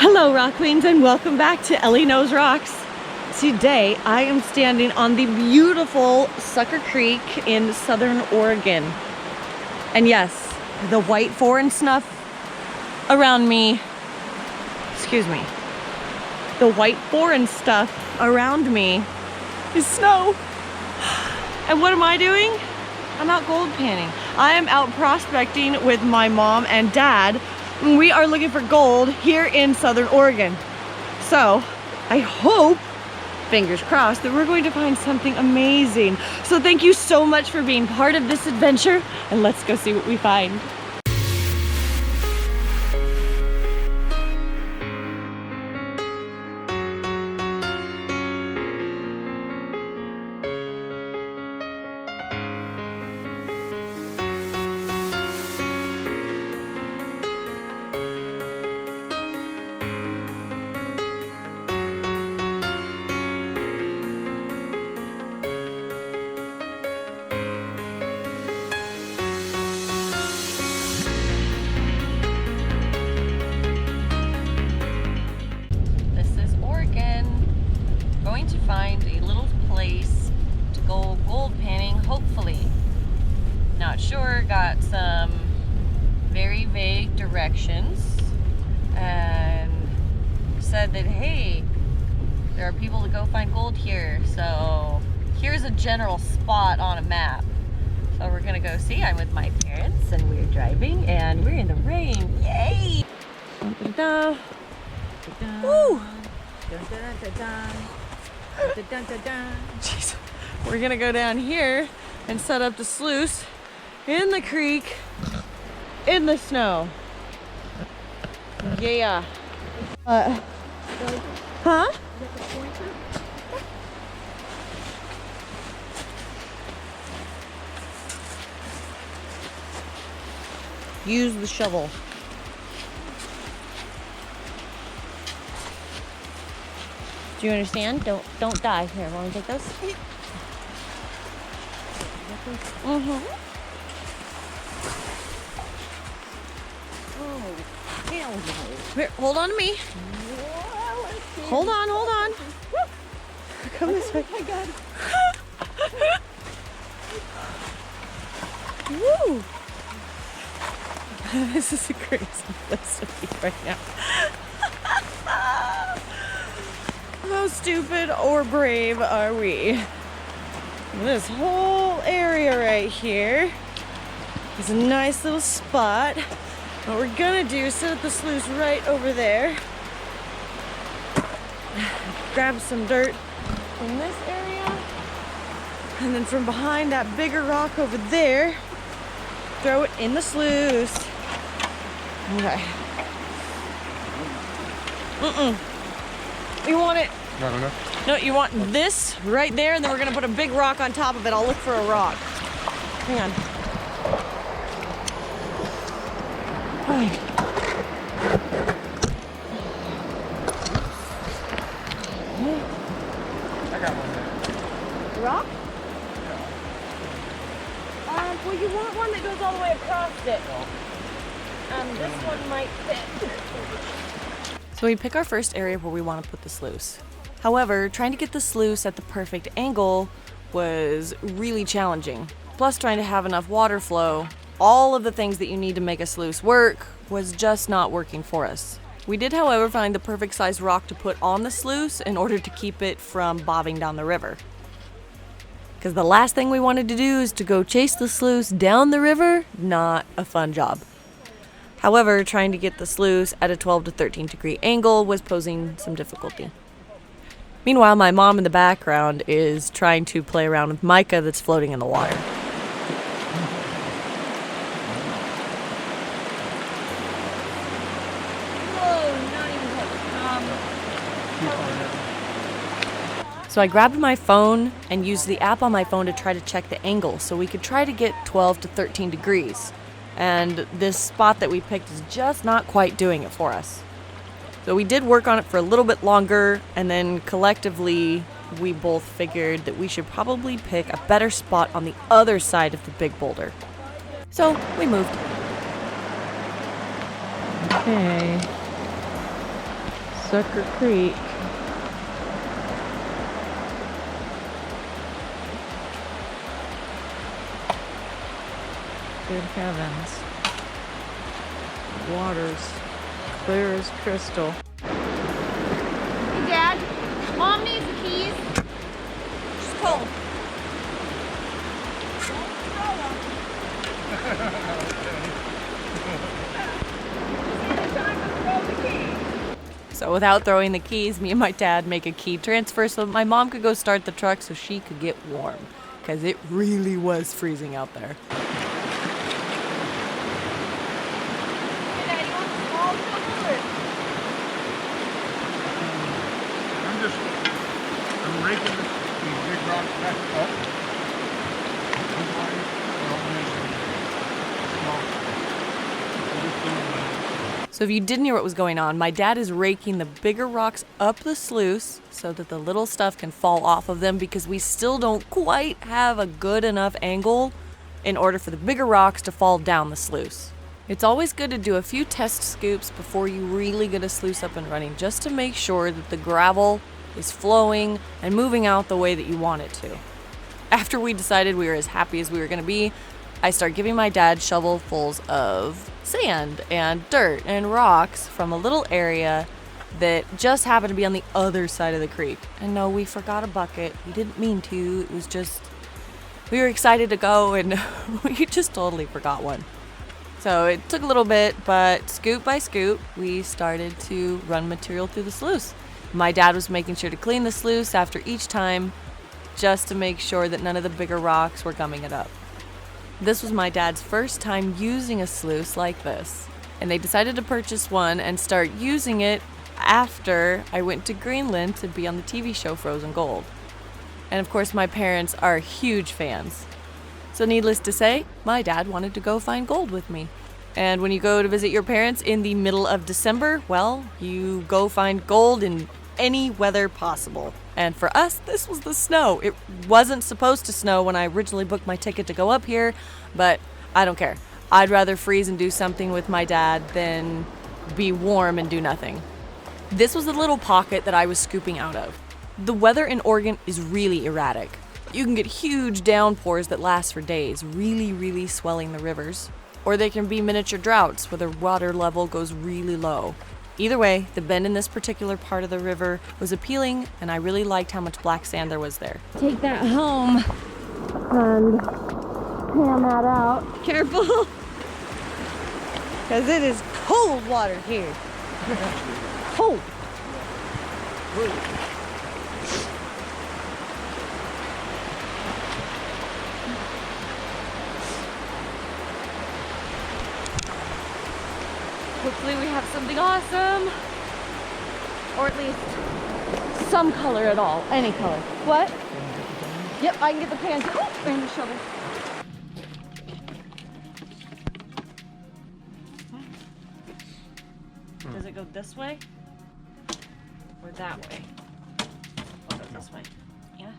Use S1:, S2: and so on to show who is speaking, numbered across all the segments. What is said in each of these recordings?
S1: Hello Rock Queens and welcome back to Elley Knows Rocks. Today I am standing on the beautiful Sucker Creek in southern Oregon. And yes, the white foreign snuff around me, the white foreign stuff around me is snow. And what am I doing? I'm out gold panning. I am out prospecting with my mom and dad. We are looking for gold here in southern Oregon. So I hope, fingers crossed, that we're going to find something amazing. So thank you so much for being part of this adventure, and let's go see what we find. To find a little place to go gold panning, hopefully. Not sure, got some very vague directions and said that, hey, there are people to go find gold here, so here's a general spot on a map. So we're gonna go see. I'm with my parents and we're driving and we're in the rain. Yay! Da-da-da. Da-da. Woo! Da-da-da-da-da. Jeez. We're gonna go down here and set up the sluice in the creek in the snow. Yeah. Huh? Use the shovel. Do you understand? Don't die. Here, want me to take those? Mm-hmm. Oh, hell no. Here, hold on to me. Hold on. Come this way. Oh my God. Woo! This is a crazy place to be right now. How stupid or brave are we? This whole area right here is a nice little spot. What we're gonna do is set up the sluice right over there. Grab some dirt from this area. And then from behind that bigger rock over there, throw it in the sluice. Okay. You want it?
S2: Not enough?
S1: No, you want this right there, and then we're gonna put a big rock on top of it. I'll look for a rock. Hang on. Okay.
S2: I got one there.
S1: Rock? Well, you want one that goes all the way across it. This one might fit. So we pick our first area where we want to put the sluice. However, trying to get the sluice at the perfect angle was really challenging. Plus, trying to have enough water flow, all of the things that you need to make a sluice work, was just not working for us. We did, however, find the perfect size rock to put on the sluice in order to keep it from bobbing down the river. Because the last thing we wanted to do is to go chase the sluice down the river, not a fun job. However, trying to get the sluice at a 12 to 13 degree angle was posing some difficulty. Meanwhile, my mom in the background is trying to play around with mica that's floating in the water. So I grabbed my phone and used the app on my phone to try to check the angle so we could try to get 12 to 13 degrees. And this spot that we picked is just not quite doing it for us. So we did work on it for a little bit longer, and then collectively we both figured that we should probably pick a better spot on the other side of the big boulder. So we moved. Okay. Sucker Creek. Good heavens. Water's clear as crystal.
S3: Hey, Dad. Mom needs the keys. She's cold.
S1: So without throwing the keys, me and my dad make a key transfer so my mom could go start the truck so she could get warm. Because it really was freezing out there.
S2: I'm raking these big rocks back up.
S1: So if you didn't hear what was going on, my dad is raking the bigger rocks up the sluice so that the little stuff can fall off of them because we still don't quite have a good enough angle in order for the bigger rocks to fall down the sluice. It's always good to do a few test scoops before you really get a sluice up and running just to make sure that the gravel is flowing and moving out the way that you want it to. After we decided we were as happy as we were going to be, I start giving my dad shovelfuls of sand and dirt and rocks from a little area that just happened to be on the other side of the creek. And no, we forgot a bucket. We didn't mean to. It was just, we were excited to go and we just totally forgot one. So it took a little bit, but scoop by scoop, we started to run material through the sluice. My dad was making sure to clean the sluice after each time just to make sure that none of the bigger rocks were gumming it up. This was my dad's first time using a sluice like this, and they decided to purchase one and start using it after I went to Greenland to be on the TV show Frozen Gold. And of course, my parents are huge fans. So needless to say, my dad wanted to go find gold with me. And when you go to visit your parents in the middle of December, well, you go find gold in any weather possible. And for us, this was the snow. It wasn't supposed to snow when I originally booked my ticket to go up here, but I don't care. I'd rather freeze and do something with my dad than be warm and do nothing. This was the little pocket that I was scooping out of. The weather in Oregon is really erratic. You can get huge downpours that last for days, really swelling the rivers. Or they can be miniature droughts where the water level goes really low. Either way, the bend in this particular part of the river was appealing, and I really liked how much black sand there was there.
S3: Take that home and pan that out. Careful, because it is cold water here. Cold. Hopefully we have something awesome, or at least some color at all, any color. What? Yep, I can get the pan too. Oh, and the shovel.
S1: Does it go this way or that way? I'll go this way. Yeah.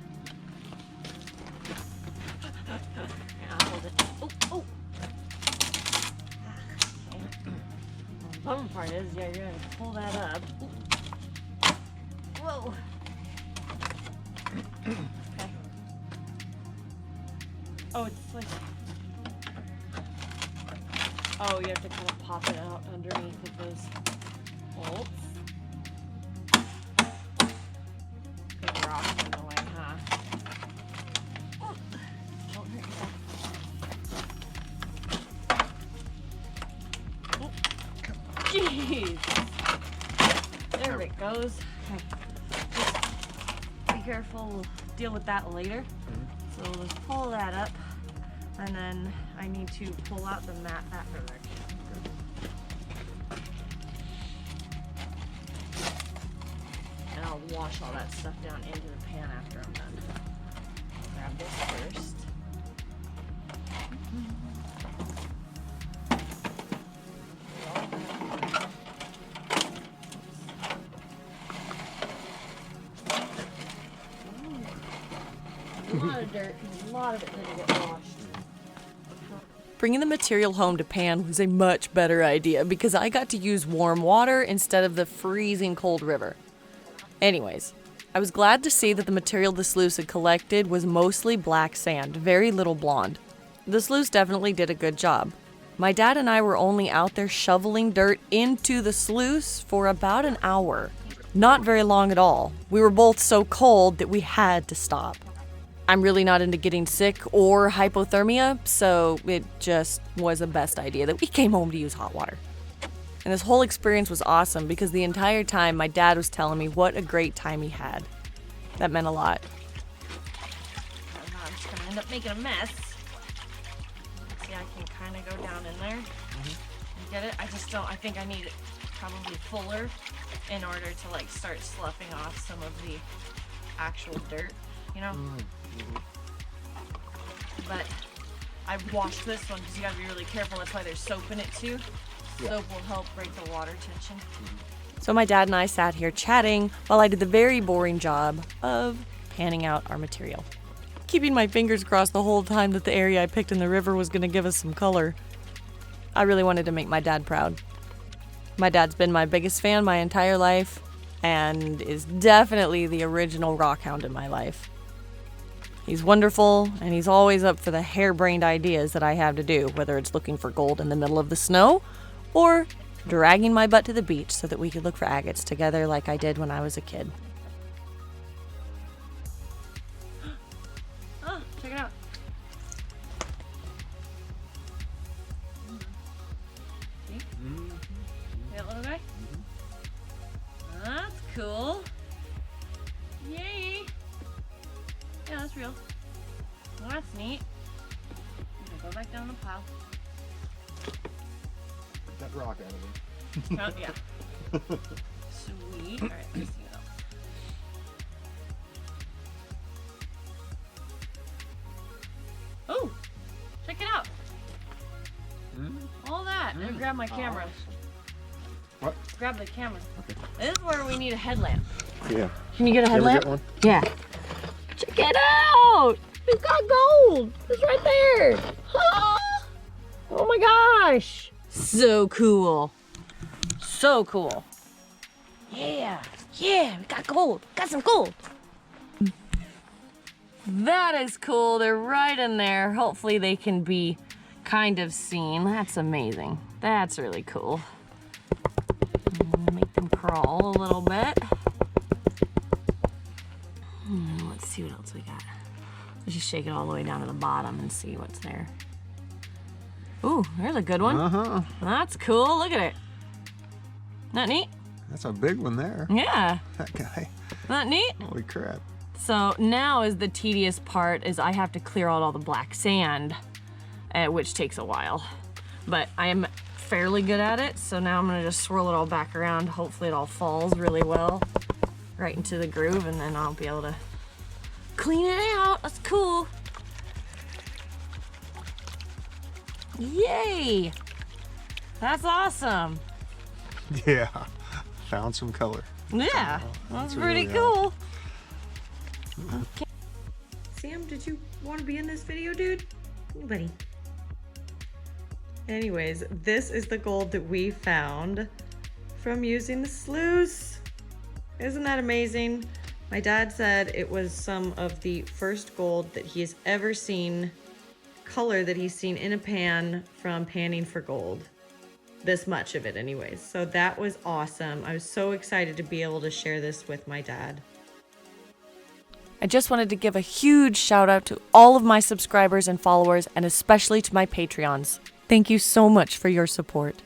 S1: Yeah, I'll hold it. Oh. The bummer part is, yeah, you're gonna pull that up. Whoa. Okay. Oh, it's like. Oh, you have to kind of pop it out underneath of those bolts. Big rock in the way, huh? Oh, don't hurt yourself. Oh. Jeez. There it goes. Okay. Just be careful. We'll deal with that later. So we'll just pull that up. And then I need to pull out the mat that direction. And I'll wash all that stuff down into the pan after I'm done. Grab this first. A lot of dirt, because a lot of it didn't get washed. Bringing the material home to pan was a much better idea because I got to use warm water instead of the freezing cold river. Anyways, I was glad to see that the material the sluice had collected was mostly black sand, very little blonde. The sluice definitely did a good job. My dad and I were only out there shoveling dirt into the sluice for about an hour. Not very long at all. We were both so cold that we had to stop. I'm really not into getting sick or hypothermia, so it just was the best idea that we came home to use hot water. And this whole experience was awesome because the entire time my dad was telling me what a great time he had. That meant a lot.
S3: I'm just gonna end up making a mess. See, I can kind of go down in there. You get it? I think I need it probably fuller in order to like start sloughing off some of the actual dirt, you know? But I've washed this one because you gotta be really careful. That's why there's soap in it too. Soap will help break the water tension.
S1: So my dad and I sat here chatting while I did the very boring job of panning out our material. Keeping my fingers crossed the whole time that the area I picked in the river was going to give us some color. I really wanted to make my dad proud. My dad's been my biggest fan my entire life and is definitely the original rockhound in my life. He's wonderful, and he's always up for the harebrained ideas that I have to do, whether it's looking for gold in the middle of the snow or dragging my butt to the beach so that we could look for agates together like I did when I was a kid.
S3: Oh, check it out. See? See that little guy? That's cool. Yay! Yeah, that's real. Well, that's neat. Okay, go back down the pile.
S2: Get that rock out of it.
S3: Oh, yeah. Sweet. Alright, let's see it out. Oh! Check it out! All that. And grab my camera.
S2: What?
S3: Grab the camera.
S2: Okay.
S3: This is where we need a headlamp.
S2: Yeah.
S3: Can you get a
S2: You ever
S3: headlamp?
S2: get one?
S3: Yeah. Check it out! It's got gold! It's right there! Ah! Oh my gosh! So cool. So cool. Yeah. Yeah, we got gold. Got some gold. That is cool. They're right in there. Hopefully they can be kind of seen. That's amazing. That's really cool. Make them crawl a little bit. Let's see what else we got. Let's just shake it all the way down to the bottom and see what's there. Ooh, there's a good one.
S2: Uh-huh.
S3: That's cool. Look at it. Not neat?
S2: That's a big one there.
S3: Yeah.
S2: That guy.
S3: Not neat?
S2: Holy crap.
S3: So now is the tedious part is I have to clear out all the black sand, which takes a while. But I am fairly good at it, so now I'm gonna just swirl it all back around. Hopefully it all falls really well right into the groove, and then I'll be able to clean it out. That's cool. Yay! That's awesome.
S2: Yeah. Found some color.
S3: Yeah, that's pretty
S2: really
S3: cool.
S1: Okay. Sam, did you want to be in this video, dude? Hey, buddy. Anyways, this is the gold that we found from using the sluice. Isn't that amazing? My dad said it was some of the first gold that he has ever seen, color that he's seen in a pan from panning for gold. This much of it anyways. So that was awesome. I was so excited to be able to share this with my dad. I just wanted to give a huge shout out to all of my subscribers and followers, and especially to my Patreons. Thank you so much for your support.